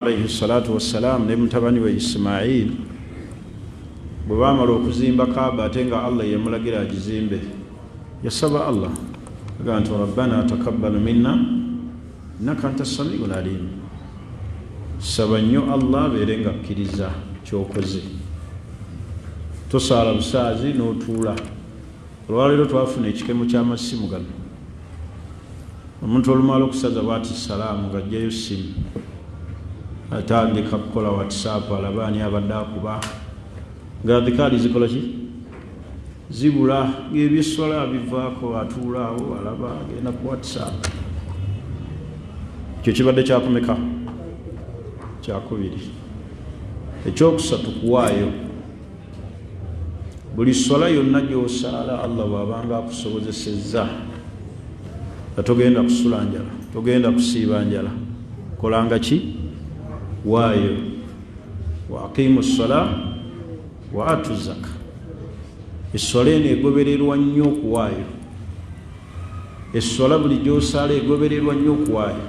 عليه الصلاة والسلام ne mutabani we Ismail bwe baamala okuzimba Kaaba ate nga Allah yamulagira agizimbe yasaba Allah aga nti rabbana taqabbal minna innaka antas samiul alim saba nnyo Allah abeere nga akkiriza kyokoze tosaala busaazi n'otuula olwaleero twafuna ekikemo ky'amasimu gano omuntu olumala okusaza bwati salaamu ng'ajjayo simu atandika kukola WhatsApp alaba ani abadde akuba nga dhikali zikola ki zibula ng'ebyeswala bivaako atuulaawo alaba agenda ku WhatsApp ekyo kibadde kyakumeka kyakubiri ekyokusatu kuwaayo buli swala yonna gy'osaala Allah bw'abanga akusobozesezza nga togenda kusula njala togenda kusiiba njala kolanga ki waayo wa aqimu ssola wa atu zaka essola eno egobererwa nnyo okuwaayo essola buli gy'osaala egobererwa nnyo okuwaayo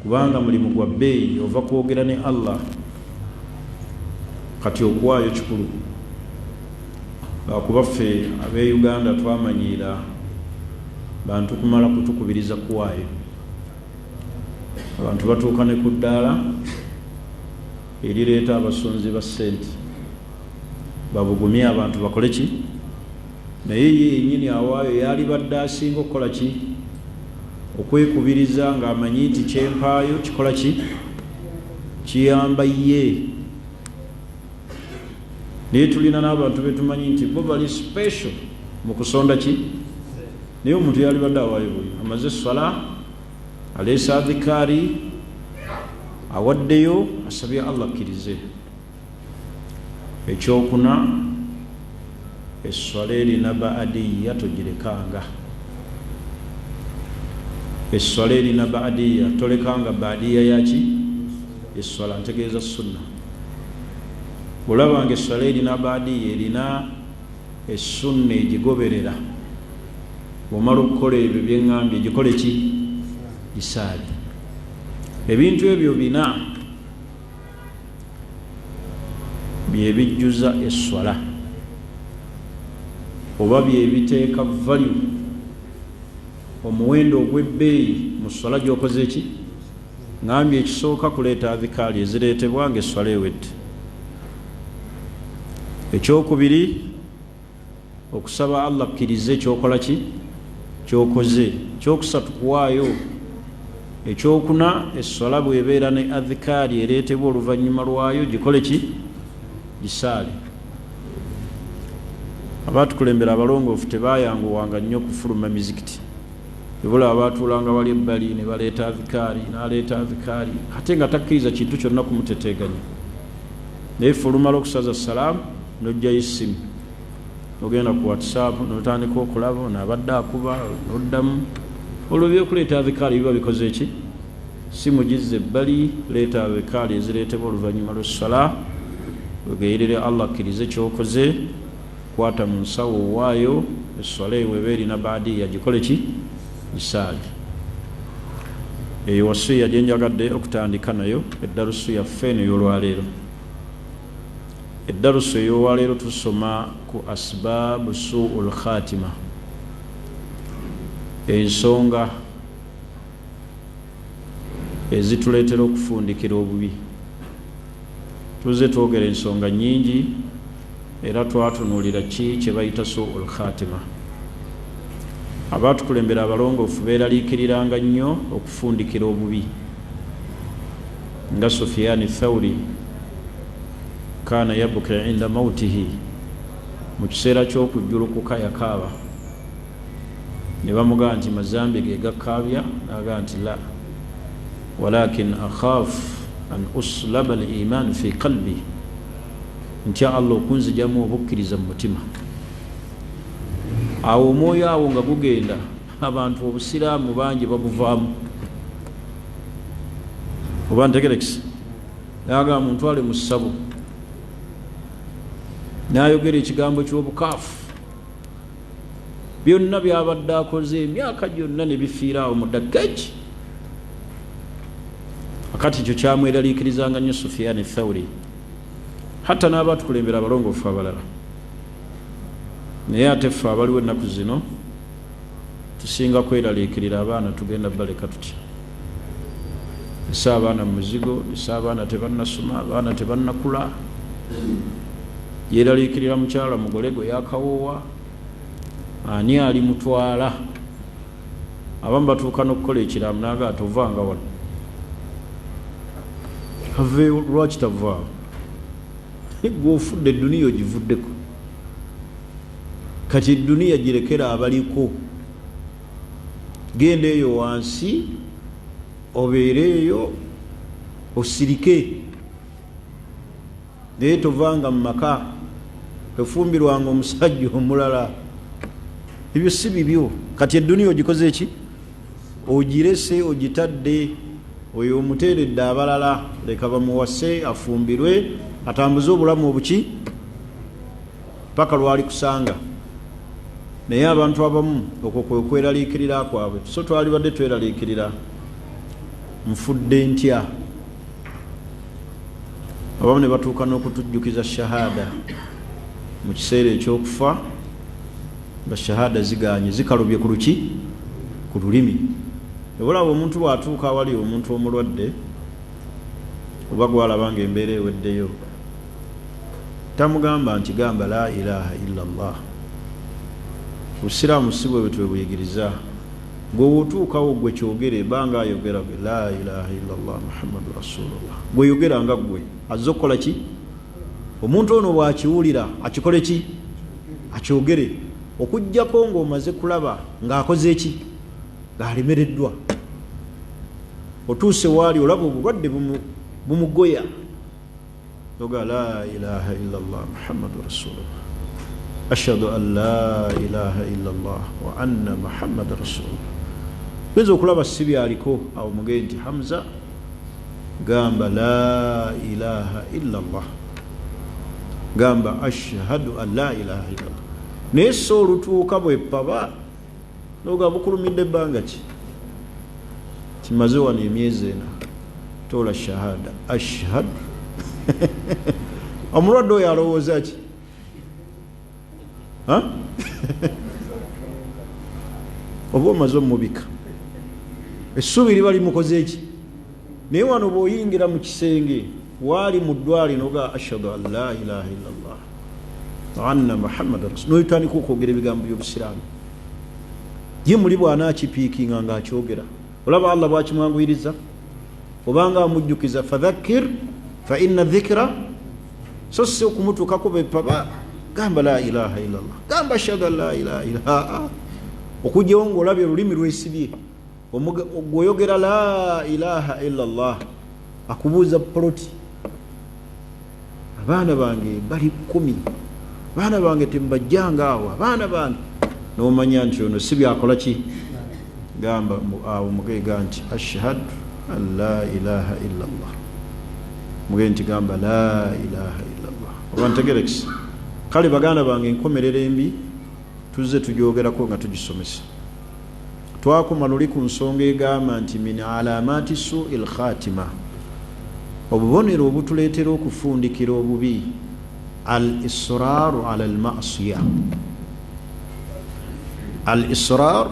kubanga mulimu gwa bbeeyi ova kwogera ne Allah kati okuwaayo kikulu lwakuba ffe ab'e Uganda twamanyiira bantu kumala kutukubiriza kuwaayo abantu batuuka ne ku ddaala erireeta abasonzi ba ssente babugumye abantu bakole ki naye ye yennyini awaayo yaali badde asinga okukola ki okwekubiriza ng'amanyi nti kyempaayo kikola ki kiyamba ye naye tulina n'abantu betumanyi nti bo bali special mu kusonda ki naye omuntu yaali badde awaayo buli amaze swala aleesa adhikaari awaddeyo asabye Allah akkirize ekyokuna esswala erina baadiya togirekanga esswala erina baadiya tolekanga baadiya yaki esswala ntegeeza sunna olabanga esswala erina baadiya erina essunna egigoberera bw'omala okukola ebyo byeŋŋambye gikole ki gisaali ebintu ebyo bina byebijjuza esswala oba byebiteeka value omuwendo ogw'ebbeeyi mu swala gy'okoze ki ŋambye ekisooka kuleeta adhikaali ezireetebwa ng'esswala ewedde ekyokubiri okusaba Allah akkirize ekyokola ki kyokoze ekyokusatu kuwaayo ekyokuna esswala bw'ebeera ne adhikaari ereetebwa oluvannyuma lwayo gikole ki gisaale abaatukulembera abalongoofu tebaayanguwanga nnyo kufuluma mizikiti ebula abaatuulanga wali ebbali ne baleeta adhikaari n'aleeta adhikaari ate nga takkiriza kintu kyonna kumuteteeganya naye ffe olumala okusaza salaamu n'ojjayo essimu ogenda ku WhatsApp n'otandika okulaba n'abadde akuba n'oddamu olwo byokuleeta adhikaari biba bikoze ki si mugizze ebbali leeta adhikaari ezireetebwa oluvannyuma lw'essala wegayirire Allah akkirize kyokoze kwata mu nsawo owaayo esswala eyo eba erina baadiya gikole ki gisaali eyo wasiya gye njagadde okutandika nayo eddarusu yaffe eno ey'olwaleero eddarusu ey'olwaleero tusoma ku asbaabu su'ul khatima ensonga ezituleetera okufundikira obubi tuze twogera ensonga nnyingi era twatunuulira ki kye bayita su'ul khatima abaatukulembera abalongoofu beeraliikiriranga nnyo okufundikira obubi nga Sufyaani Thawri kaana yabuki inda mautihi mu kiseera ky'okujjulukuka yakaaba ne bamugamba nti mazambi ge gakkaabya n'agamba nti la walakin akhaafu an uslaba al-iman fi qalbi ntya Allah okunzijamu obukkiriza mu mutima awo omwoyo awo nga gugenda abantu obusiraamu bangi babuvaamu oba ntegerekisa n'agamba muntwale mu ssabo n'ayogera ekigambo ky'obukaafu byonna byabadde akoze emyaka gyonna ne bifiira awo mu dakkaki akati ekyo kyamweraliikirizanga nnyo Sufyan Thawri hatta n'abatukulembera abalongoofu abalala. Naye ate ffe abaliwo ennaku zino tusinga kweraliikirira abaana tugenda baleka tutya. Ese abaana mu muzigo, ese abaana tebannasoma, abaana tebannakula. Yeraliikirira mukyala mugole gwe yakawoowa, ani alimutwala. Abamu batuuka n'okukola ekiramu n'agaa tovanga wano. Aveewo lwaki tavaawo? Gw'ofudde edduniya ogivuddeko. Kati edduniya girekera abaliko. Genda eyo wansi obeere eyo osirike. Naye tovanga mu maka tofumbirwanga omusajja omulala. Ebyo si bibyo. Kati edduniya ogikoze ki? Ogirese, ogitadde, oyo omuteeredde abalala, leka bamuwase afumbirwe atambuze obulamu obuki paka lwali kusanga. Naye abantu abamu okwo kwe kweraliikirira kwabwe. So twalibadde tweraliikirira nfudde ntya. Abamu ne batuuka n'okutujjukiza shahada mu kiseera ekyokufa nga shahada ziganye zikalubye ku luki? Ku lulimi. Ebulaba omuntu bw'atuuka awali omuntu omulwadde oba gwalaba ng'embeera eweddeyo, tamugamba nti gamba la ilaha illallah. Obusiraamu si bwe bwebuyigiriza. Gw'otuukawo gwe kyogere banga ayogera gwe la ilaha illallah muhammadu rasulullah. Gwe yogera nga gwe azze okukola ki? Omuntu ono bw'akiwulira akikole ki? Akyogere. Okuggyako ng'omaze kulaba ng'akoze eki? Ng'alemereddwa. Otuuse waali olaba obulwadde bumugoya. Yoga la ilaha illallah muhammadu rasulullah. Ashhadu an la ilaha illallah wa anna muhammad rasulullah. Oyinza okulaba si byaliko awo mugende nti Hamza gamba la ilaha illallah, gamba ashhadu an la ilaha illallah. Naye so olutuuka bwepaba noga bukulumidde ebbanga ki? Kimaze wano emyezi ena tola shahada ashhadu. Omulwadde oyo alowooza ki? Oba omaze omubika essuubi liba limukoze eki? Naye wano bw'oyingira mu kisenge waali mu ddwali noga ashhadu an la ilaha illallah wa anna muhammadan rasul, noyitandika okwogera ebigambo by'obusiraamu. Ye muli bw'anaakipiikinga ng'akyogera olaba Allah bw'akimwanguyiriza obanga amujjukiza fadhakkir fa inna dhikra, so si okumutuukako bepaba gamba la ilaha illallah, gamba ashhadu an la ilaha illallah. Okujjawo ng'olabye olulimi lwesibye gweoyogera la ilaha illallah akubuuza poloti, abaana bange bali 10, abaana bange tembajjanga awo, abaana bange, n'omanya nti ono si byakola ki? Gamba awo mugega nti ashhadu an la ilaha illallah, mugege nti gamba la ilaha illallah. Oba ntegerekisa? Kale baganda bange enkomerera embi tuzze tugyogerako nga tugisomesa. Twakoma luli ku nsonga egamba nti min alamati su'il khatima, obubonero obutuleetera okufundikira obubi, al israaru ala al ma'siya, al israar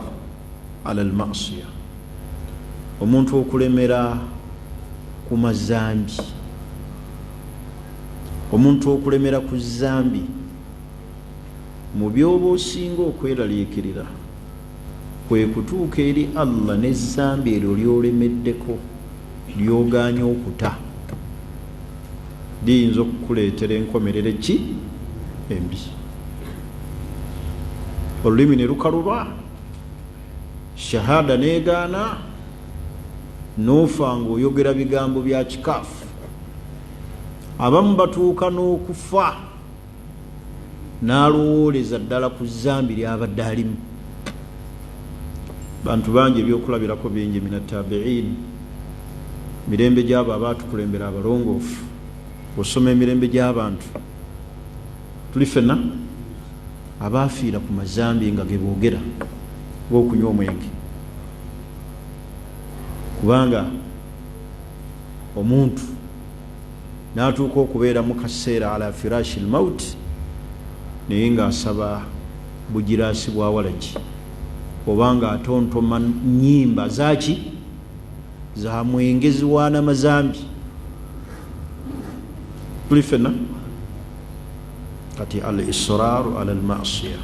ala al ma'siya, omuntu okulemera ku mazambi, omuntu okulemera ku zambi mu byoba osinga okweraliikirira kwe kutuuka eri Allah n'ezzambi eryo lyolemeddeko lyoganya okuta, liyinza okukuleetera enkomerero ki? Embi. Olulimi ne lukaluba, shahada neegaana, n'ofa ng'oyogera bigambo bya kikaafu. Abamu batuuka n'okufa n'alowooleza ddala ku zambi ly'abadde alimu. Bantu bangi ebyokulabirako bingi mina tabi'in, mirembe gy'abo abaatukulembera abalongoofu. Osoma emirembe gy'abantu tuli ffenna abaafiira ku mazambi nga ge boogera ng'okunywa omwenge, kubanga omuntu n'atuuka okubeera mu kaseera ala firashi lmaut naye ng'asaba bugiraasi bwa walagi oba nga atontoma nyimba zaki za mwengezi wana mazambi tuli fenna kati al israru ala almasiya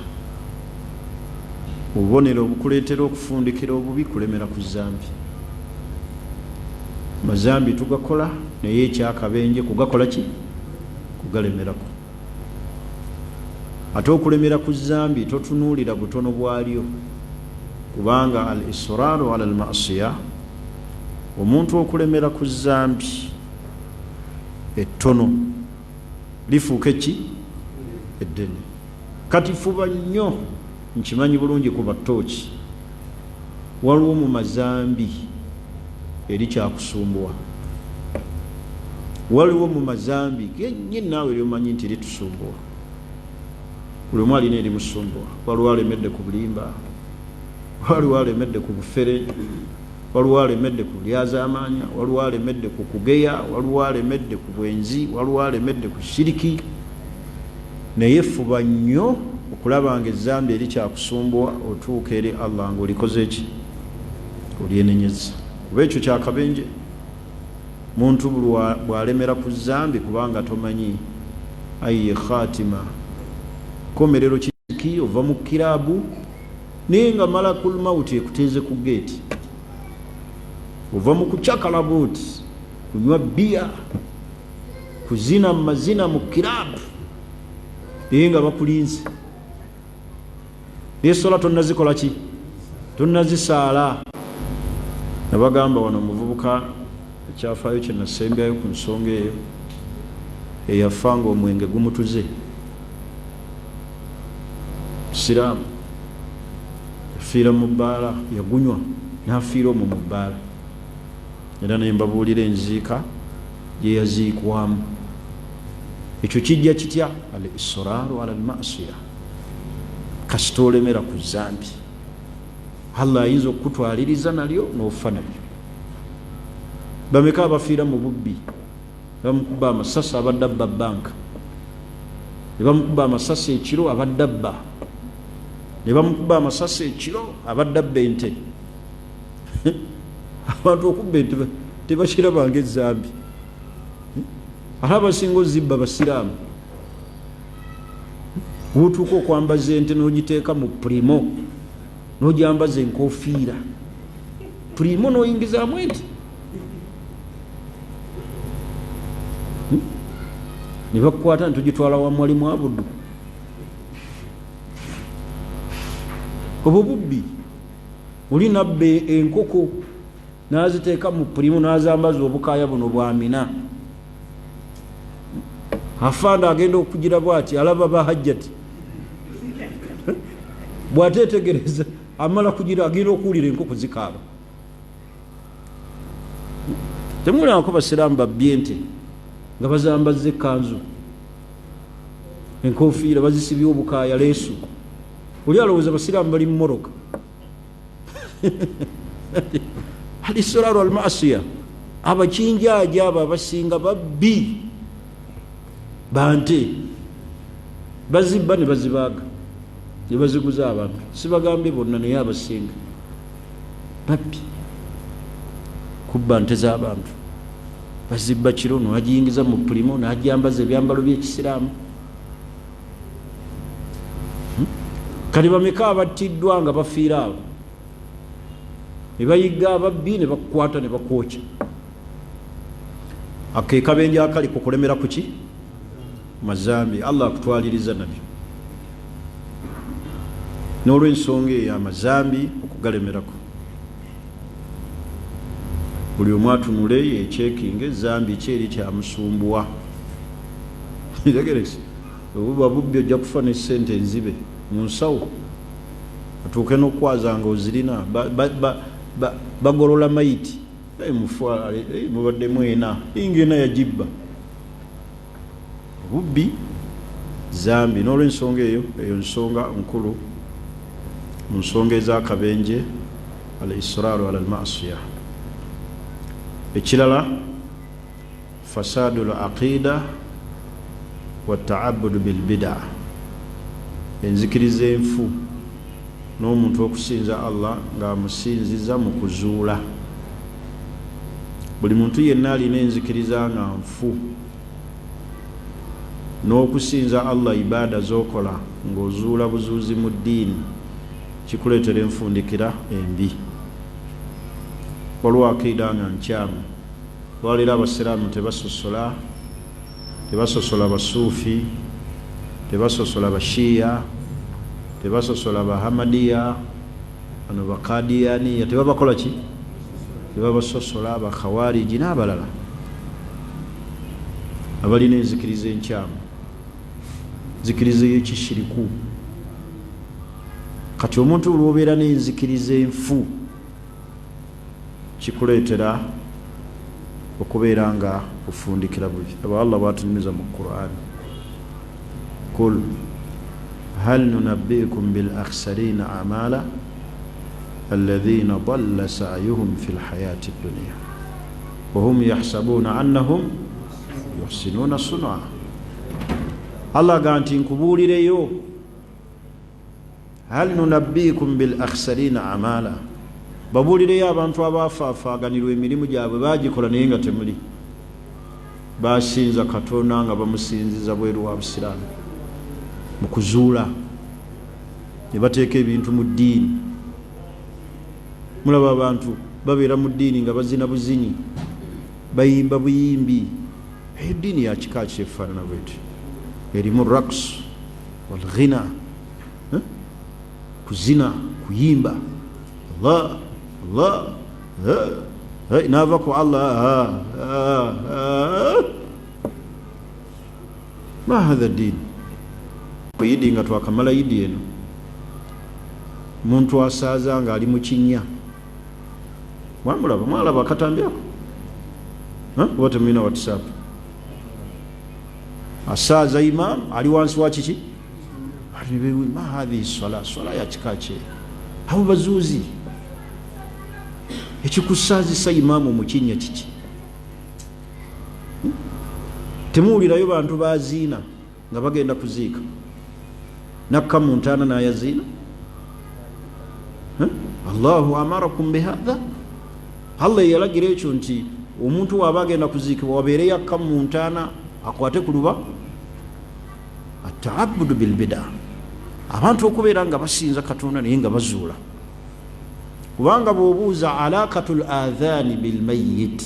obubonero obukuleetera okufundikira obubi kulemera ku zambi mazambi tugakola naye ekyakabenje kugakola ki kugalemerako ate okulemera ku zambi totunuulira butono bwalyo kubanga al israru ala almasiya omuntu okulemera ku zambi ettono lifuuka ki eddene kati fuba nnyo nkimanyi bulungi ku batooki waliwo mu mazambi eri kyakusumbuwa waliwo mu mazambi genye naawe lyomanyi nti litusumbuwa buli omu alina erimusumbuwa waliwo alemedde ku bulimba waliwo alemedde ku bufere waliwo alemedde ku lyazaamaanya waliwo alemedde ku kugeya waliwo alemedde ku bwenzi waliwo alemedde ku shiriki naye fuba nnyo okulaba nga ezambi eri kyakusumbuwa otuuka eri allah ngaolikoze ki olyenenyeza kuba ekyo kyakabenje muntu bwalemera ku zambi kubanga tomanyi aye khatima komerero kiki ova mu kirabu naye nga malakul mauti ekuteeze ku geeti ova mu kucakala booti kunywa bbiya kuzina mu mazina mu kirabu naye nga bakulinze naye sola tonnazikola ki tonnazisaala nabagamba wano muvubuka ekyafaayo kye nasembyayo ku nsonga eyo eyafa nga omwenge gumutuze siraamu yafiira mu bbaala yagunywa nafiira omwo mu bbaala era naye mbabuulira enziika gye yaziikwamu ekyo kijja kitya al israru ala almasiya kasita olemera ku zambi allah ayinza okukutwaliriza nalyo n'ofa nalyo bameka abafiira mu bubbi bamukuba amasasi abadde abba banka ne bamukuba amasasi ekiro abadde abba ne bamukuba amasasi ekiro abadde abba ente abantu okubba ente tebakirabanga ezambi ate abasinga ozibba basiraamu wotuuka okwambaza ente n'ogiteeka mu primo n'ogyambaza enkofiira primo n'oyingizaamu ente ne bakukwata ntugitwala wa mwalimu abuddu obwo bubbi oli nabba enkoko n'aziteeka mu primo n'azambaza obukaaya buno bwamina afanda agenda okugira bwati alaba bahajjati bwatetegereza amala kugira agenda okuwulira enkoko zikaaba temuwulirako basiraamu babbye ente nga bazambaza ekanzu enkofiira bazisibye obukaaya leesu oli alowooza basiraamu bali mumoroka alisiraru almasiya abakinjaaja abo abasinga babbi bante bazibba ne bazibaaga ne baziguza abantu sibagambye bonna naye abasinga babbi kubba nte z'abantu bazibba kiro n'agiyingiza mu pulimo n'agyambaza ebyambalo by'ekisiraamu kati bameka abattiddwa nga bafiira abo ne bayigga ababbi ne bakukwata ne bakwokya akeekabenje akali kukulemera ku ki mazambi allah akutwaliriza nabyo n'olw'ensonga eyo amazambi okugalemerako buli omu atunule yekyekinga ezambi kyeri kyamusumbuwa tegerese obuba bubbi ojja kufa n'essente enzibe mu nsawo atuuke n'okwaza nga ozirina bagolola mayiti mubadde mwena ingena yagibba bubbi zambi n'olw'ensonga eyo nsonga nkulu mu nsonga ez'akabenje al israru ala almasiya ekirala fasadu al-aqida wa ta'abbud bil bid'ah, enzikiriza enfu n'omuntu okusinza Allah nga amusinziza mu kuzuula. Buli muntu yenna alina enzikiriza nga nfu n'okusinza Allah ibada zokola ng'ozuula buzuuzi mu ddiini kikuleetera enfundikira embi. Waliwo akiida nga nkyamu. Lwaliro abasiraamu tebasosola basuufi, tebasosola bashiya, tebasosola bahamadiya, bano bakadiyaniya, tebabakola ki? Tebabasosola bakhawariji n'abalala abalina enzikiriza enkyamu, nzikiriza y'ekishiriku. Kati omuntu olwobeera n'enzikiriza enfu kikuleetera okubeera nga ofundikira buli. Aba Allah bwatunyumiza mu Qur'an, kul hal nunabbiukum bil akhsarina a'mala alladhina dalla sa'yuhum fil hayati dunya wa hum yahsabuna annahum yuhsinuna sun'a. Allah ganti nkubuulireyo, hal nunabbiukum bil akhsarina a'mala, babuulireyo abantu abaafaaganirwa emirimu gyabwe bagikola naye nga temuli, basinza Katonda nga bamusinziza bweru wa Busiraamu mu kuzuula, ne bateeka ebintu mu ddiini. Mulaba abantu babeera mu ddiini nga bazina buzinyi, bayimba buyimbi. Eddiini ya kika kyefaanana bweti, erimu raks wal ghina, kuzina, kuyimba Allah Allah nava ku Allah ma hadha din. Yidi nga twakamala yidi eno, muntu asaaza nga ali mu kinnya, mwalaba akatambi ako oba temulina WhatsApp? Asaaza imam ali wansi wa kiki? Ma hadhihi swala ya kika kye. Abo bazuuzi, ekikusaazisa imaamu mu kinnya kiki? Temuwulirayo bantu baziina nga bagenda kuziika, nakka mu ntaana n'ayaziina? Allahu amarakum bihadha. Allah yalagira ekyo nti omuntu waaba agenda kuziikibwa wabeere yakka mu ntaana akwate ku luba. At-ta'abbudu bil bid'ah, abantu okubeera nga basinza Katonda naye nga bazuula. Kubanga bw'obuuza alaqatul adhaani bil mayyit,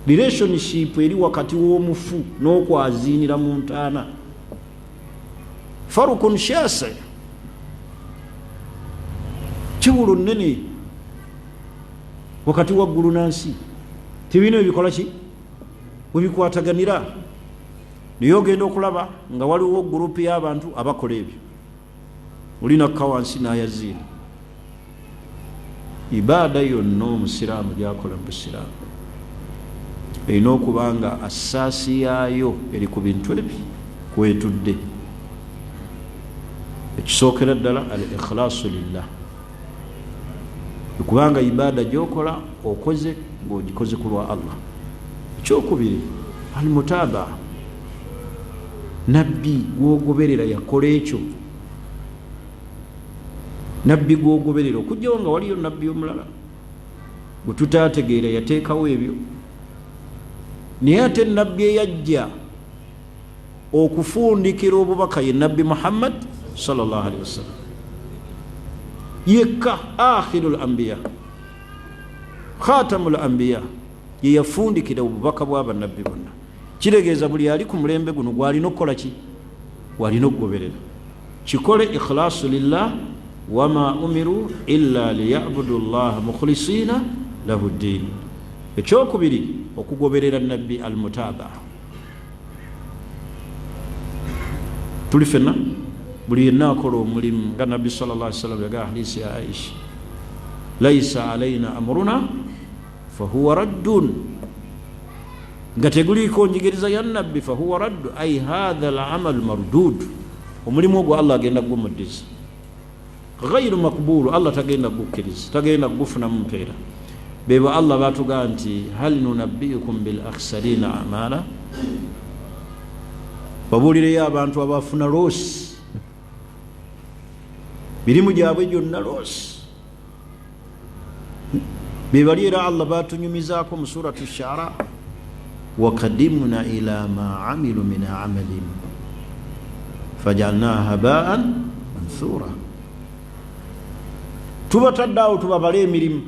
relationship eri wakati w'omufu n'okwaziinira mu ntaana, farukun shasi, kiwulo nnene wakati wa ggulu n'ansi. Tebino ebikola ki? Webikwataganira. Naye ogenda okulaba nga waliwo gurupu y'abantu abakola ebyo, olina kka wansi n'ayaziina. Ibaada yonna omusiraamu gyakola mu busiraamu erina okuba nga assaasi yaayo eri ku bintu ebi kwetudde. Ekisookera ddala al ikhlaasu lillah, okubanga ibaada gyokola okoze ng'ogikoze ku lwa Allah. Ekyokubiri al mutaabaa, nabbi gwogoberera yakola ekyo, nabbi gwogoberera okujjawo nga waliyo nabbi omulala gwe tutaategeera yateekawo ebyo, naye ate nabbi eyajja okufundikira obubaka ye nabbi Muhammad sallallahu alaihi wasallam, yekka akhirul anbiya, khatamul anbiya, ye yafundikira obubaka bw'abannabbi bonna. Kiregeeza buli ali ku mulembe guno gwalina okukola ki? Gwalina okugoberera. Kikole ikhlaasu lillah, wama umiru illa liyabudu llaha mukhlisiina lahu ddiin. Ekyokubiri okugoberera nabbi al mutaabaa. Tuli fenna buli yenna akola omulimu nga nabbi sallallahu alaihi wasallam yaga hadisi ya Aisha, laisa alaina amruna fahuwa raddun, nga teguliko njigiriza ya nabbi fahuwa raddu, ay hadha al-amal mardud, omulimu ogwo Allah agenda gumuddiza, ghayru maqbulu, Allah tagenda gukkiriza, tagenda gufuna mumpeera. bebo Allah batuga nti hal nunabbiukum bil akhsarina amala, babulireyo abantu abafuna losi, mirimu gyabwe gyonna losi. bebali era Allah batunyumizaako mu suratu Shara, wakadimna ila ma amilu min amalin fajalnahu habaan manthura. Tubataddeawo tubabale emirimu,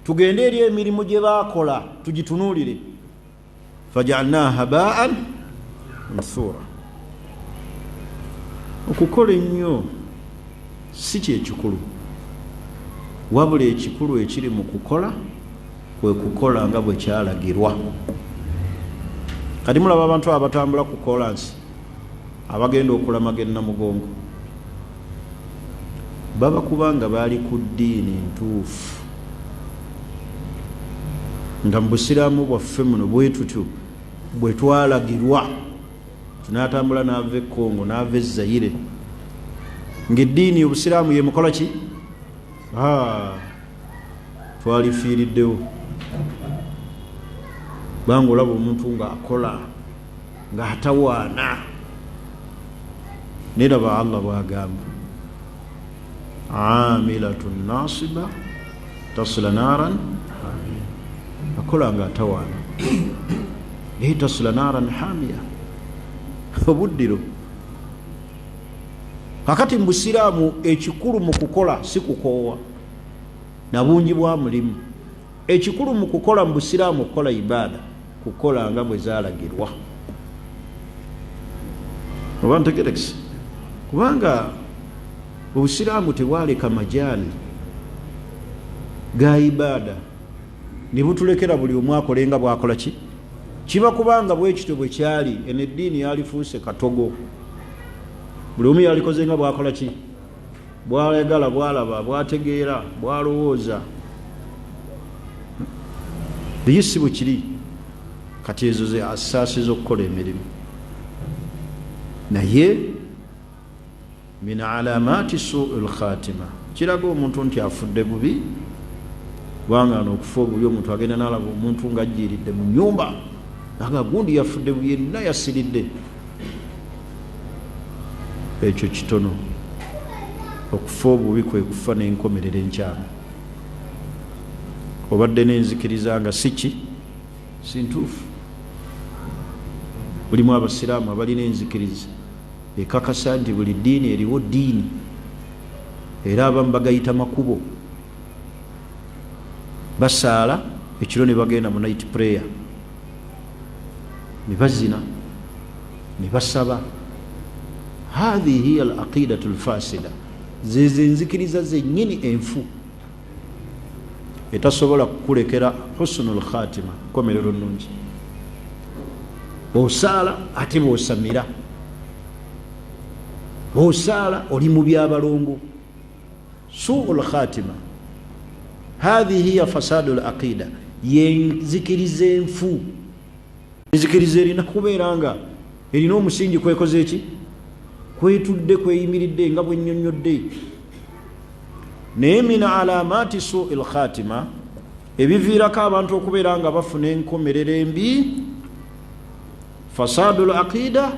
tugende eri emirimu gye baakola tugitunuulire. fajalnahu habaan manthura. okukola ennyo si kyekikulu, wabula ekikulu ekiri mu kukola kwe kukola nga bwe kyalagirwa. Kati mulaba abantu abatambula ku kolansi abagenda okulamaga ennamugongo, baba kubanga baali ku ddiini ntuufu, nga mu busiraamu bwaffe muno bwe tutyo bwe twalagirwa. Tunatambula n'ava e Kongo n'ava e Zaire, ng'eddiini obusiraamu ye mukola ki? Twalifiiriddewo. Banga olaba omuntu ng'akola ng'atawaana, neraba Allah bw'agamba amilatun nasiba tasla naran, akola ng'atawaana naye tasla naran hamiya, obuddiro. Kakati mu busiraamu ekikulu mu kukola si kukoowa na bungi bwa mulimu. Ekikulu mu kukola mu busiraamu okukola ibaada, kukola nga bwe zaalagirwa. Oba ntegerekese? Kubanga obusiraamu tebwaleka majaali ga ibaada ne butulekera buli omu akole nga bwakola ki? Kiba kubanga bwekityo bwe kyali, eno eddiini yalifuuse katogo. Buli omu yalikoze nga bwakola ki? Bwayagala, bwalaba, bwategeera, bwalowooza. Naye si bwe kiri. Kati ezo ze asaasi z'okukola emirimu. Naye min alamaati su'il khatima, kiraga omuntu nti afudde bubi, bwangana okufa obubi. Omuntu agenda n'alaba omuntu ng'ajjiiridde mu nnyumba nga gundi yafudde bubi, yenna yasiridde. Ekyo kitono. Okufa obubi kwe kufa n'enkomerero enkyamu. Obadde n'enzikiriza nga si ki? Si ntuufu. Mulimu abasiraamu abalina enzikiriza ekakasa nti buli ddiini eriwo ddiini, era abamu bagayita makubo. Basaala ekiro ne bagenda mu night prayer, ne bazina, ne basaba. Hadhihi hiya al-aqidatu al-fasida, zeze enzikiriza zennyini enfu etasobola kukulekera husnul khatima, komerero nnungi. Bw'osaala ate bw'osamira, bw'osaala oli mu byabalongo. Su'ul khatima, hadhihi hiya fasadu al-aqida, yenzikiriza enfu. Enzikiriza erina kubeera nga erina omusingi kwekoze eki? Kwetudde, kweyimiridde nga bwe nnyonnyodde. Naye min alamaati su'il khatima, ebiviirako abantu okubeera nga bafuna enkomerero embi, fasadu al-aqida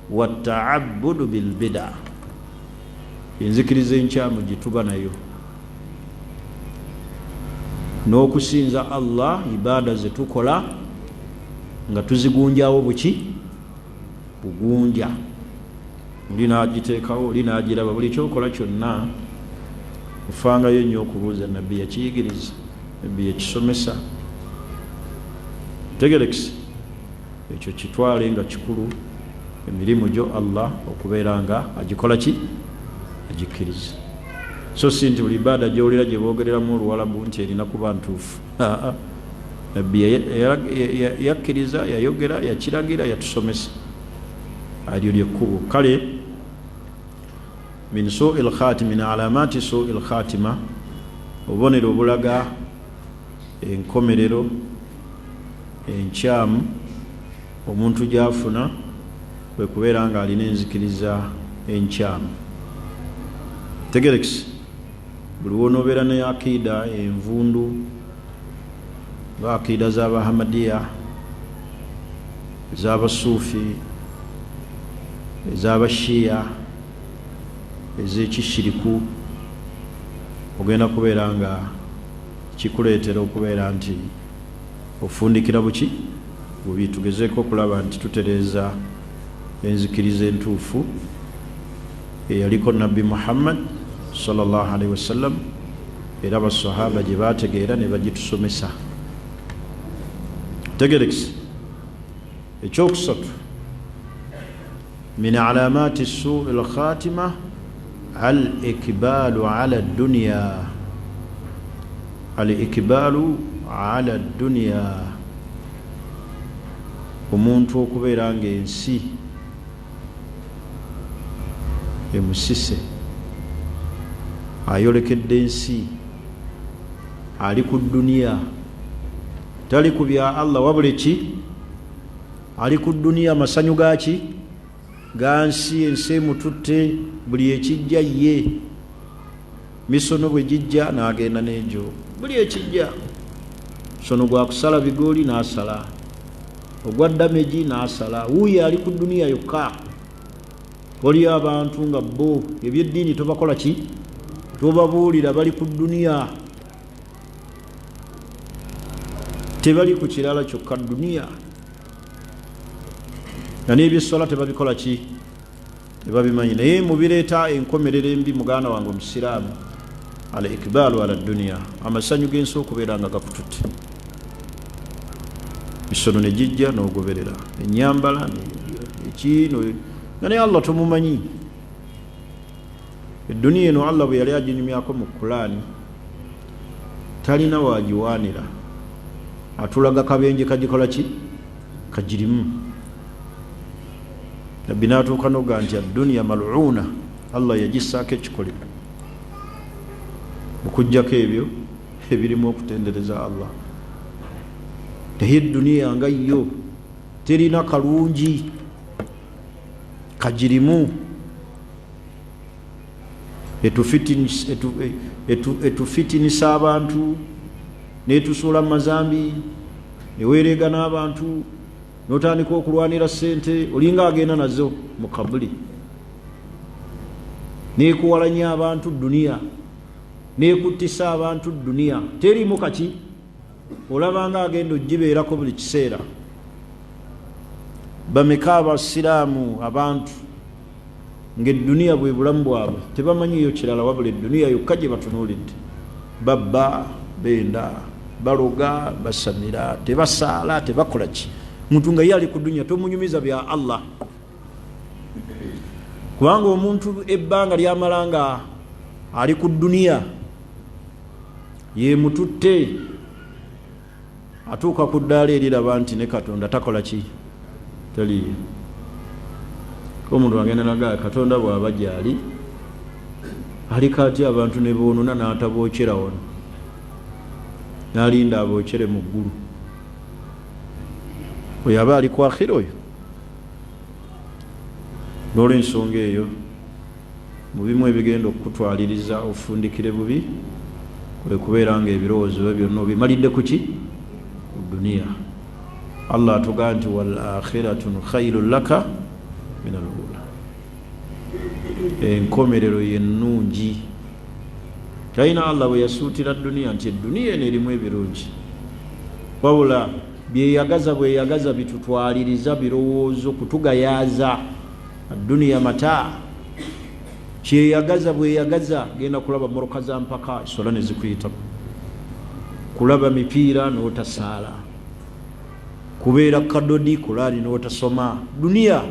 wa ta'abbudu bil bid'a, enzikiriza enkyamu gituba nayo, n'okusinza Allah ibaada zetukola nga tuzigunjawo buki? Bugunja. Oli n'agiteekawo, oli n'agiraba. Buli kyokola kyonna ofangayo nnyo okubuuza nabbi yakiyigiriza, nabbi yakisomesa. Tegerekisi ekyo kitwale nga kikulu, emirimu gyo Allah okubeera nga agikola ki? Agikkiriza. So si nti buli ibaada gy'owulira gye boogereramu Oluwalabu nti erina kuba ntuufu. Nabbi yakkiriza, yayogera, yakiragira, yatusomesa. Alyo lyekkubo. Kale min su'il khatima, min alamaati su'il khatima, obubonero obulaga enkomerero enkyamu omuntu gy'afuna kwe kubeera nga alina enzikiriza enkyamu. Tegerekisi, buli wonoobeera ne akida envundu, akida z'Abahamadiya, ez'Abasuufi, ez'Abashiya, ez'ekishiriku, ogenda kubeera nga kikuleetera okubeera nti ofundikira buki bubi. Tugezeeko okulaba nti tutereeza enzikiriza entuufu eyaliko Nabbi Muhammad sallallahu alaihi wasallam, era abasahaba gye baategeera ne bagitusomesa. Tegerekisi ekyokusatu, min alaamaati suu al-khatima al-ikbaalu ala ad-dunya, al-ikbaalu ala ad-dunya, omuntu okubeera nga ensi emusise, ayolekedde ensi, ali ku duniya, tali ku bya Allah wabula ki, ali ku duniya masanyu gaki ga nsi. Ensi emututte, buli ekijja ye, misono bwe gijja n'agenda n'egyo, buli ekijja. Sono gwa kusala bigooli n'asala, ogwa damagi n'asala, wuuyo ali ku duniya yokka. Waliyo abantu nga bo ebyeddiini tobakola ki, tobabuulira, bali ku duniya, tebali ku kirala kyokka duniya. nga n'ebyesola tebabikola ki, tebabimanyi. Naye mubireeta enkomerero embi muganda wange omusiraamu, al ikbaalu ala dunia, amasanyu g'ensi okubeera nga gakututte, bisono ne gijja n'ogoberera, ennyambala ekino nga naye Allah tumumanyi. Eduniya eno Allah bwe yali aginyumyako mu Qur'ani talina waagiwaanira, atulaga kabenje kagikola ki, kagirimu. Nabbi n'atuuka n'oga nti adduniya mal'uuna, Allah yagissaako ekikolero okuggyako ebyo ebirimu okutendereza Allah. Naye edduniya nga yo terina kalungi kagirimu, etufitinisa abantu, netusuula mu mazambi, neweerega n'abantu, n'otandika okulwanira ssente, olinga agenda nazo mu kabuli, neekuwalanya abantu duniya, neekuttisa abantu duniya, terimu kaki, olabanga agenda ogibeerako buli kiseera. Bameka abasiraamu abantu ng'edduniya bwe bulamu bwabwe, tebamanyiyo kirala wabula edduniya yokka gye batunuulidde. Babba, benda, baloga, basamira, tebasaala, tebakola ki. Muntu nga ye ali ku dduniya tomunyumiza bya Allah, kubanga omuntu ebbanga lyamala nga ali ku dduniya yemututte, atuuka ku ddaala eriraba nti ne Katonda takola ki, taliyo. Omuntu agenda naga Katonda bw'aba gyali aliko atya abantu ne boonona n'atabookera wano, n'alinda abookere mu ggulu. Oyo aba ali ku akhira oyo. N'olw'ensonga eyo mu bimu ebigenda okukutwaliriza ofundikire bubi kwe kubeera nga ebirowoozo byo byonna obimalidde ku ki, ku duniya. Allah atugamba nti wal akhiratun khairun laka min al-ula, enkomerero yennungi. Talina Allah bwe yasuutira duniya nti edduniya eno erimu ebirungi, wabula byeyagaza bweyagaza bitutwaliriza birowoozo kutugayaaza. Duniya mata, kyeyagaza bweyagaza, genda kulaba moroka za mpaka esola ne zikuyitamu, kulaba mipiira n'otasaala, kubeera kadodi Qur'ani n'otasoma. Duniya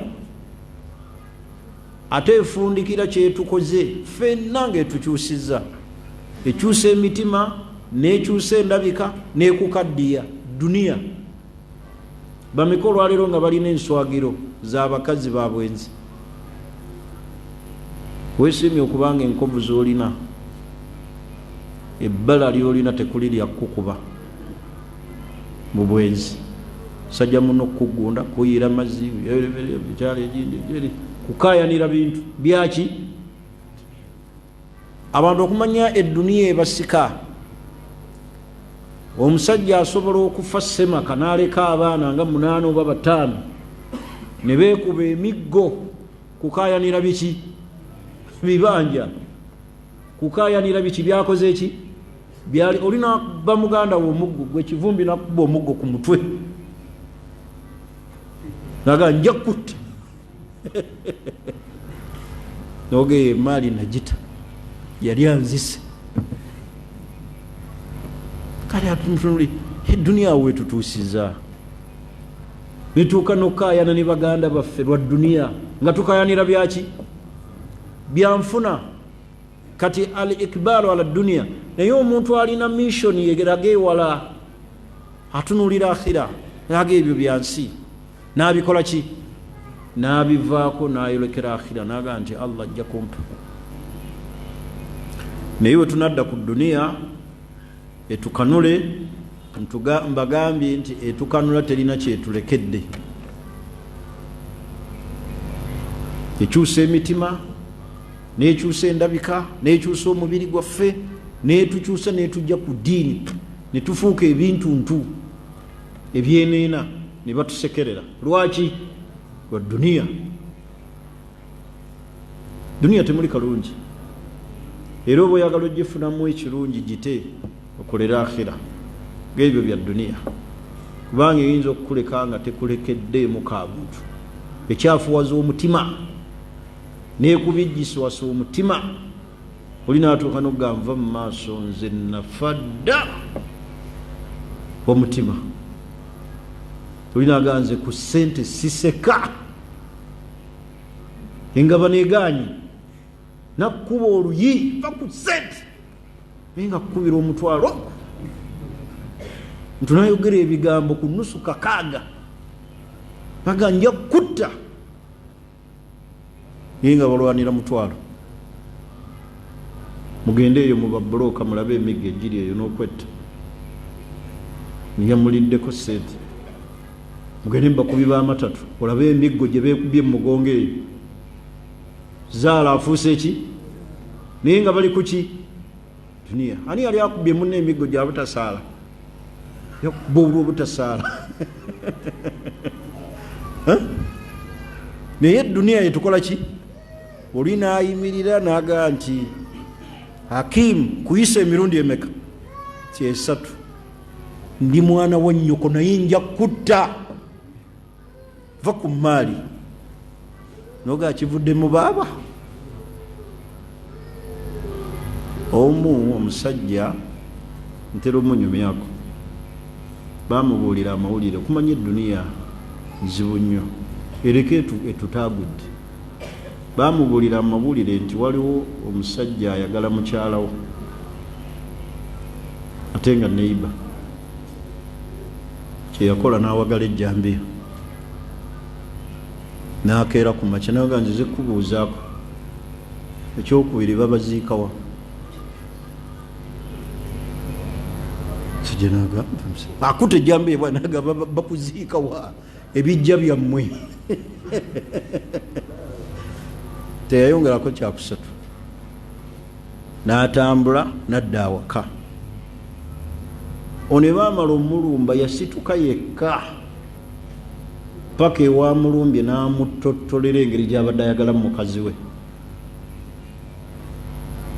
ate efundikira kyetukoze ffenna ng'etukyusizza, ekyusa emitima n'ekyusa endabika n'ekukaddiya. Duniya bameka olwaleero nga balina enswagiro z'abakazi ba bwenzi, weesiimye okubanga enkovu z'olina, ebbala ly'olina tekuli lyakukuba mu bwenzi, sajja muno kugunda, kuyira mazzi, ekyalo egindi, kukayanira bintu byaki. Abantu okumanya edduniya ebasika omusajja asobola okufa semaka n'aleka abaana nga 8 oba 5 ne beekuba emiggo kukayanira biki bibanja kukayanira biki byakoze eki byali olina ba muganda wo omuggo gwe kivumbi nakuba omuggo ku mutwe naga nja kutta noge mali najita yali anzise kale atunuli dunia wetu tusiza nituuka nokayana ne baganda baffe lwa dunia nga tukayanira byaki byanfuna kati al ikbalu ala dunia naye omuntu alina mission yegeraga ewala atunulira akhira naga ebyo byansi nabikola ki nabivaako nayolekera akhira naga nti Allah ajja kumpa naye we tunadda ku dunia etukanule mbagambye nti etukanula terina kyetulekedde ekyusa emitima nekyusa endabika nekyusa omubiri gwaffe netukyusa netujja ku ddiini netufuuka ebintuntu ebyeneena ne batusekerera lwaki lwa dunia dunia temuli kalungi era oba oyagala ogifunamu ekirungi gite okolera akhira gebyo bya dunia kubanga eyinza okukuleka nga tekulekeddeemu ka buntu ekyafuwaza omutima nekubijjiswasa omutima olina atuuka nokuganva mu maaso nze nafadda omutima olina aganze ku ssente siseka engaba neganyi nakuba oluyi va ku ssente naye nga kukubira omutwalo ntunayogera ebigambo ku nusu kakaaga baga nja kutta naye nga balwanira mutwalo mugende eyo mubabuloka mulabe emigga egiri eyo n'okwetta niyamuliddeko sente mugende mubakubiba amatatu olabe emiggo gye beekubye mugongo eyo zaala afuuse eki naye nga bali kuki dunia ani yali akubye munne emiggo gya butasaala yakuba olwo obutasaala naye dunia yetukola ki olina ayimirira naga nti hakimu kuyisa emirundi emeka kyesatu ndi mwana wa nnyoko naye nja kutta va ku maali noga kivudde mu baaba omu omusajja ntera omunyumyako bamubuulira amawulire okumanya eduniya nzibu nnyo ereka etutagudde bamubuulira amawulire nti waliwo omusajja ayagala mukyalawo ate nga neiba kyeyakola n'awagala ejjambiya nakeera ku makya naye nga nzize kubuuzaako ekyokubiri babaziikawa sijenaga akuta ejjambiya bwanaga bakuziikawa ebijja byammwe teyayongerako kyakusatu n'atambula nadda awaka one baamala omulumba yasituka yekka paka ewamulumbye n'amutottolera engeri gy'abadde ayagala mu mukazi we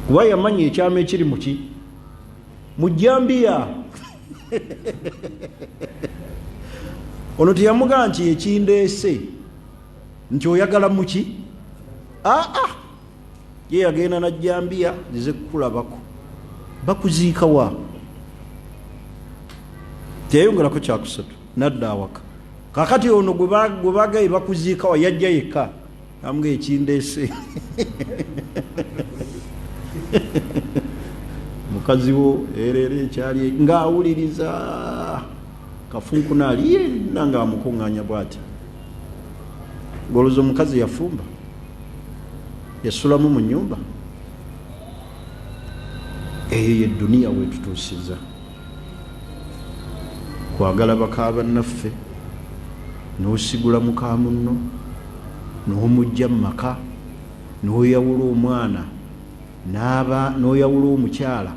kuba yamanya ekyama ekiri muki mu jjambiya ono teyamugamba nti ekindeese nti oyagala muki ye yagenda najjambiya zize kukulabako bakuziikawa teyayongerako kyakusatu nadda awaka kakati ono gwe bagaye bakuziikawa yajja yekka amuga ekindeese mukazi wo erera ekyali ng'awuliriza kafunkunaali yenna ng'amukuŋŋaanya bw'ati goloza omukazi yafumba yasulamu mu nnyumba eyo ye duniya wetutuusiza kwagala baka bannaffe n'osigula muka munno n'omujja mu maka n'oyawula omwana n'oyawula omukyala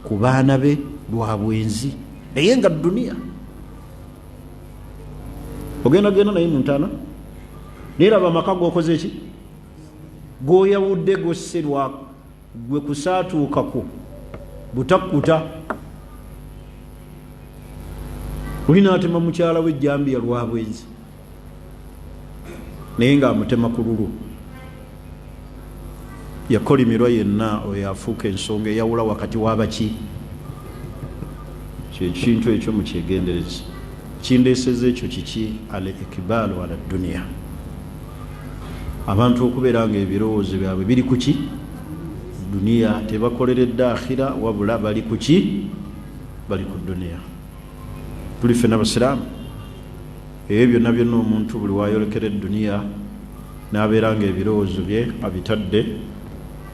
ku baana be lwa bwenzi naye nga duniya ogenda genda naye muntaana neraba amaka gokoze ki goyawudde gosserwa gwe kusaatuukako butakkuta olina atema mukyala we ejjambiya lwabwenzi naye nga amutema ku lulu yakolimirwa yenna oyo afuuka ensonga eyawula wakati wabaki kyekintu ekyo mukyegenderezi kindeeseza ekyo kiki al ikibaalu ala duniya abantu okubeera nga ebirowoozo byabwe biri kuki duniya tebakoleredde akhira wabula bali kuki bali ku duniya tuli fena basiraamu ebyo byonna byonna omuntu buli wayolekera duniya n'abeera nga ebirowoozo bye abitadde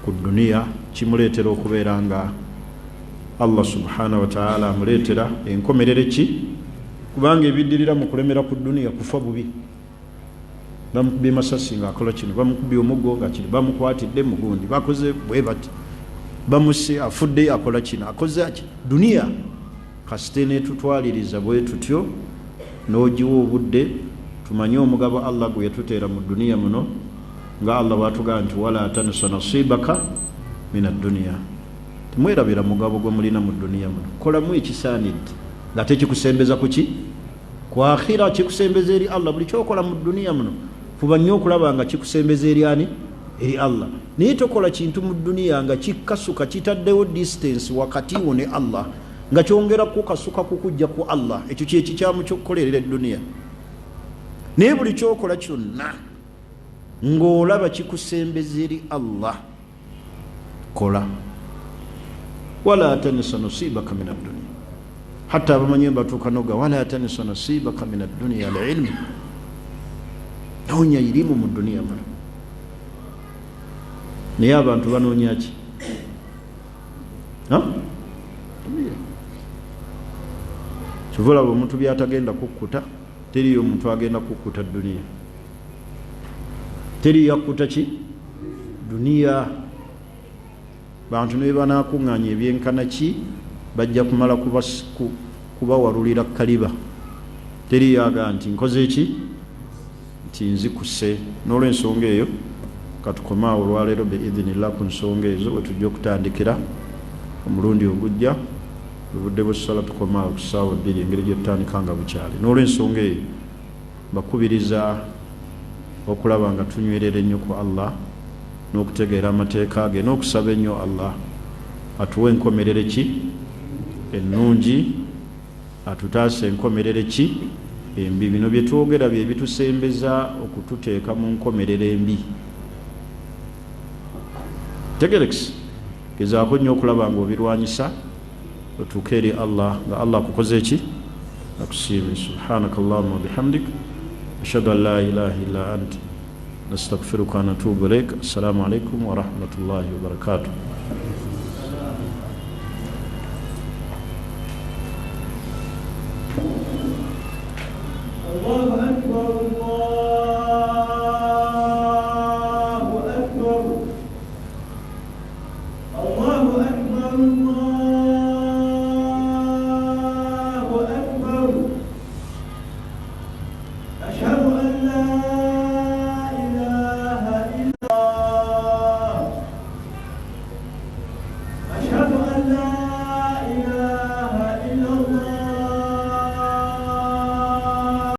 ku duniya kimuleetera okubeera nga Allah subhanahu wa ta'ala amuleetera enkomerere ki kubanga ebiddirira mu kulemera ku duniya kufa bubi bamukubye masasi ng'akola kino bamukubye omuggo nga kino bamukwatidde mugundi bakoze bwe bati bamuse afudde akola kino akoze aki duniya kasite netutwaliriza bwe tutyo n'ogiwa obudde tumanye omugabo Allah gwe yatuteera mu duniya muno nga Allah bwatugamba nti wala tansa nasibaka mina duniya temwerabira mugabo gwe mulina mu duniya muno kolamu ekisaanidde nga tekikusembeza kuki ku akhira kikusembeza eri Allah buli kyokola mu duniya muno fuba nnyo okulaba nga kikusembeza eri ani eri Allah naye tokola kintu mu duniya nga kikasuka kitaddewo distance wakati wo ne Allah nga kyongera kukasuka kukujja ku Allah ekyo kyekikyamu kyokkolerera eduniya naye buli kyokola kyonna ng'olaba kikusembeza eri Allah kola wala tansa nasibaka min ad-dunya hatta abamanyi batuuka noga wala tansa nasibaka min ad-dunya al-ilm noonya irimu mu duniya muno naye abantu banoonya ki kivula omuntu byatagenda kukkuta teriyo omuntu agenda kukkuta duniya teri yakkuta ki duniya bantu ne banakuŋŋaanya ebyenkana ki bajja kumala kubawalulira kaliba teri yaga nti nkoze ki nti nzikuse n'olwensonga eyo katukomaawo olwaleero biidhinillah ku nsonga ezo wetujja okutandikira omulundi ogujja obudde bw'essala tukomaawo ku ssaawa 2 engeri gye tutandika nga bukyali n'olwensonga eyo bakubiriza okulaba nga tunywerera ennyo ku Allah n'okutegeera amateeka ge n'okusaba ennyo Allah atuwe enkomerere ki ennungi atutaase enkomerere ki embi bino bye twogera bye bitusembeza okututeeka mu nkomerere embi tegerekisi gezaako nnyo okulaba nga obirwanyisa otuuke eri Allah nga Allah akukoze ki akusiime subhanaka allahumma wa bihamdik ashhadu an la ilaha illa anta nastaghfiruka wa natubu ilaik assalamu alaikum wa rahmatullahi wa barakatuh الله أكبر الله